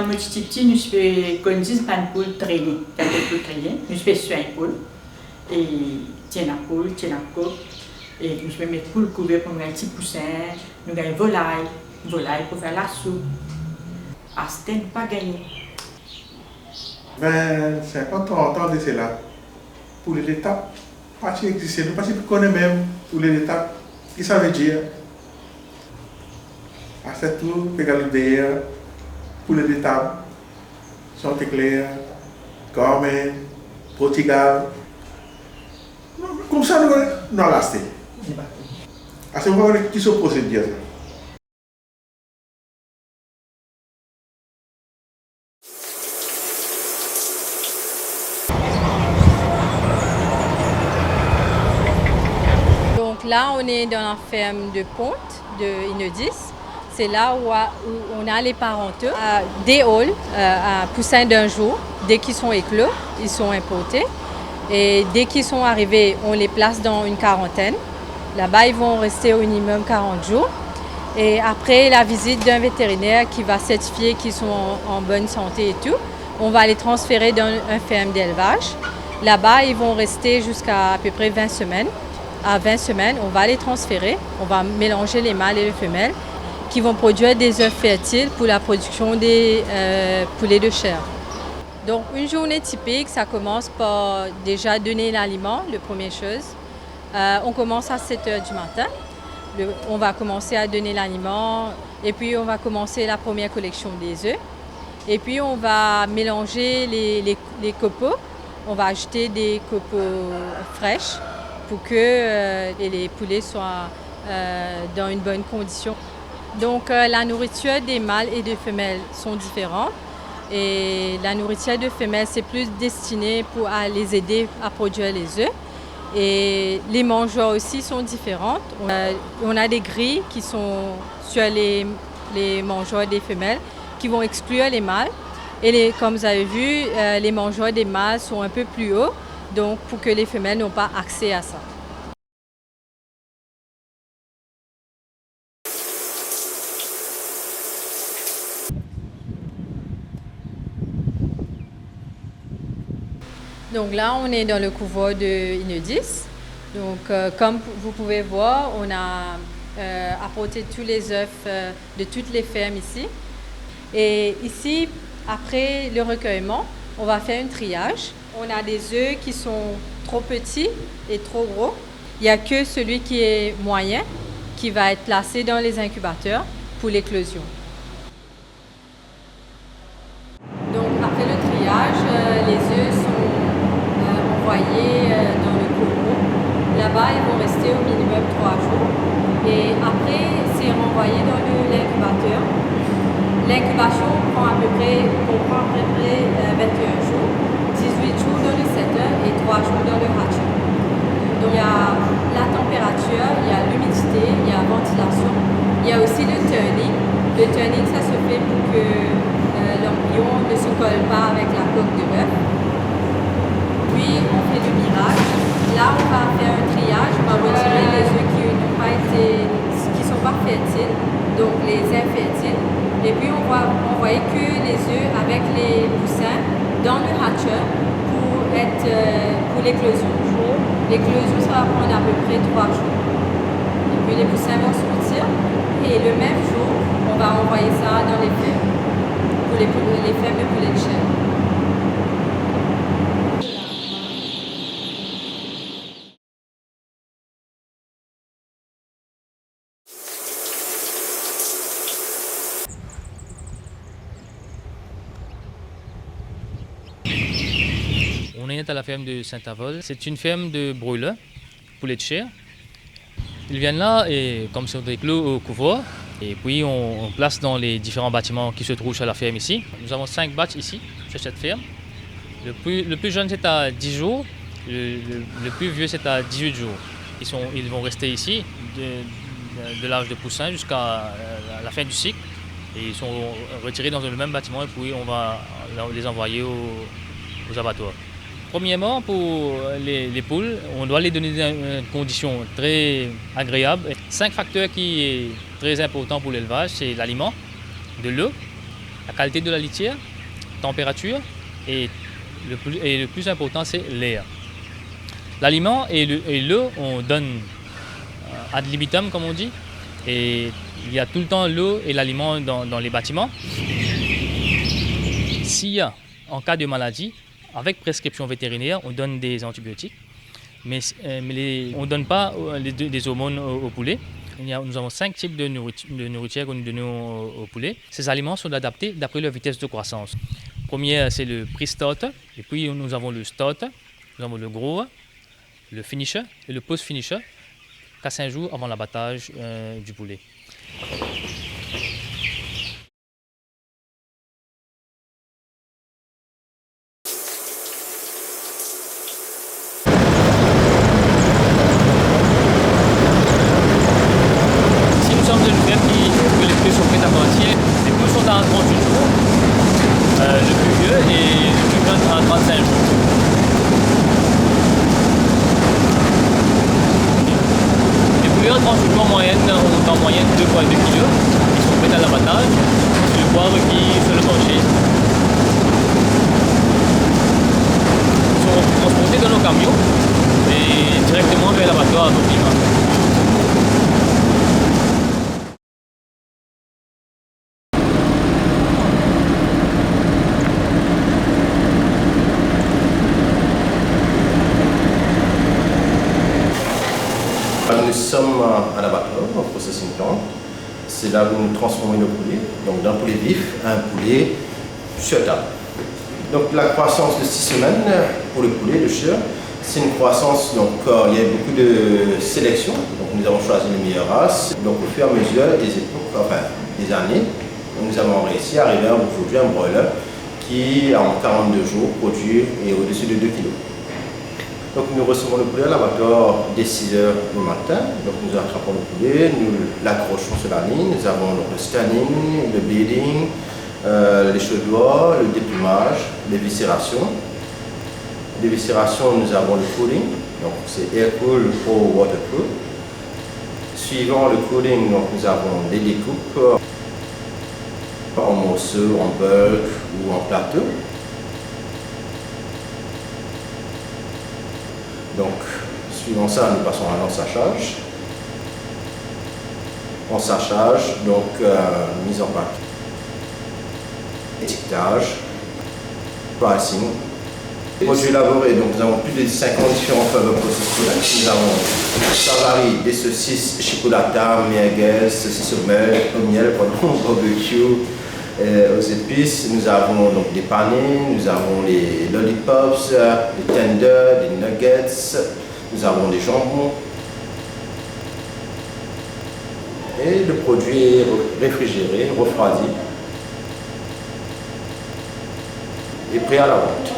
nous sommes petits, nous faisons comme 10 poules traîner, quelques poules traîner, nous faisons soin poule, et tiens la poule, tiens la coque, et nous faisons mettre poule couverte pour nous un petit poussin, nous gagnons volaille pour faire la soupe. Ah, c'était pas gagné. Ben, 50 ans, entendre cela. Pour l'étape, pas exister, nous parce que connaît même pour l'étape, qui ça veut dire. À cette tour, pégalibéer, pour l'étape, Saint-Éclair, Carmen, Portugal. Comme ça, nous allons rester. À ce moment-là, qui sont procédures? Donc là, on est dans la ferme de Ponte, de Inedis. C'est là où on a les parenteux. Des halls à poussins d'un jour, dès qu'ils sont éclos, ils sont importés. Et dès qu'ils sont arrivés, on les place dans une quarantaine. Là-bas, ils vont rester au minimum 40 jours. Et après la visite d'un vétérinaire qui va certifier qu'ils sont en bonne santé et tout, on va les transférer dans une ferme d'élevage. Là-bas, ils vont rester jusqu'à peu près 20 semaines. À 20 semaines, on va les transférer. On va mélanger les mâles et les femelles qui vont produire des œufs fertiles pour la production des poulets de chair. Donc une journée typique, ça commence par déjà donner l'aliment, la première chose. On commence à 7 h du matin. On va commencer à donner l'aliment et puis on va commencer la première collection des œufs. Et puis on va mélanger les copeaux. On va ajouter des copeaux fraîches pour que les poulets soient dans une bonne condition. Donc la nourriture des mâles et des femelles sont différentes. Et la nourriture de femelles, c'est plus destiné à les aider à produire les œufs. Et les mangeoires aussi sont différentes. On a des grilles qui sont sur les mangeoires des femelles qui vont exclure les mâles. Et comme vous avez vu, les mangeoires des mâles sont un peu plus hauts, donc pour que les femelles n'ont pas accès à ça. Donc là, on est dans le couvoir de Inedis. Donc, comme vous pouvez voir, on a apporté tous les œufs de toutes les fermes ici. Et ici, après le recueillement, on va faire un triage. On a des œufs qui sont trop petits et trop gros. Il n'y a que celui qui est moyen qui va être placé dans les incubateurs pour l'éclosion. Donc, après le triage, les œufs sont envoyés dans le coraux. Là-bas, ils vont rester au minimum 3 jours. Et après, c'est renvoyé dans l'incubateur. L'incubation comprend à peu près 21 jours, 18 jours dans le setter et 3 jours dans le hatcher. Donc, il y a la température, il y a l'humidité, il y a la ventilation. Il y a aussi le turning. Le turning, ça se fait pour que l'embryon ne se colle pas avec la coque de l'œuf. Puis on fait le mirage. Là, on va faire un triage. On va retirer les œufs qui sont pas fertiles, donc les infertiles. Et puis on va envoyer que les œufs avec les poussins dans le hatcher pour l'éclosion. L'éclosion, ça va prendre à peu près 3 jours. Et puis les poussins vont sortir. Et le même jour, on va envoyer ça dans les fermes, pour les fermes de poulets de chair. On est à la ferme de Saint-Avold. C'est une ferme de broileurs, poulets de chair. Ils viennent là et comme c'est éclos au couvoir. Et puis on place dans les différents bâtiments qui se trouvent sur la ferme ici. Nous avons 5 batchs ici, sur cette ferme. Le plus jeune c'est à 10 jours, le plus vieux c'est à 18 jours. Ils vont rester ici de l'âge de poussin jusqu'à la fin du cycle. Et ils sont retirés dans le même bâtiment et puis on va les envoyer aux abattoirs. Premièrement, pour les poules, on doit les donner des conditions très agréables. 5 facteurs qui sont très importants pour l'élevage, c'est l'aliment, de l'eau la qualité de la litière, température et le plus important c'est l'air. L'aliment et l'eau, on donne ad libitum comme on dit, et il y a tout le temps l'eau et l'aliment dans les bâtiments. S'il y a, en cas de maladie, avec prescription vétérinaire, on donne des antibiotiques, mais on ne donne pas des hormones au poulet. Nous avons 5 types de nourriture que nous donnons au poulet. Ces aliments sont adaptés d'après leur vitesse de croissance. Le premier, c'est le pre-starter, et puis nous avons le starter, nous avons le grower, le finisher et le post-finisher, qu'à 5 jours avant l'abattage du poulet. En moyenne 2 fois 2 kg, qui sont prêts à l'abattage. C'est le poivre qui sur le plancher. Ils sont transportés dans nos camions et directement vers l'abattoir à Nopima. Nous sommes à l'abattoir, au processing plant. C'est là où nous transformons nos poulets, donc d'un poulet vif à un poulet sur table. Donc la croissance de 6 semaines pour le poulet de chair, c'est une croissance, donc il y a beaucoup de sélection, donc nous avons choisi les meilleures races. Donc au fur et à mesure des années, nous avons réussi à arriver aujourd'hui à un broiler qui en 42 jours produit au-dessus de 2 kg. Donc nous recevons le poulet à l'abattoir dès 6 h du matin. Donc nous attrapons le poulet, nous l'accrochons sur la ligne. Nous avons donc le scanning, le bleeding, les chaudoirs, le déplumage, les viscérations. Les viscérations, nous avons le cooling, donc c'est air cool ou water cool. Suivant le cooling, donc, nous avons les découpes en morceaux, en bulk ou en plateau. Donc, suivant ça, nous passons à l'ensachage. Ensachage, donc mise en pack, étiquetage, pricing. Produits élaborés, donc nous avons plus de 50 différents flavor process. Nous avons, ça varie, des saucisses chipolata, merguez, saucisses au miel, barbecue, aux épices. Nous avons donc des panés, nous avons les lollipops, les tenders, les nuggets, nous avons des jambons. Et le produit est réfrigéré, refroidi et prêt à la vente.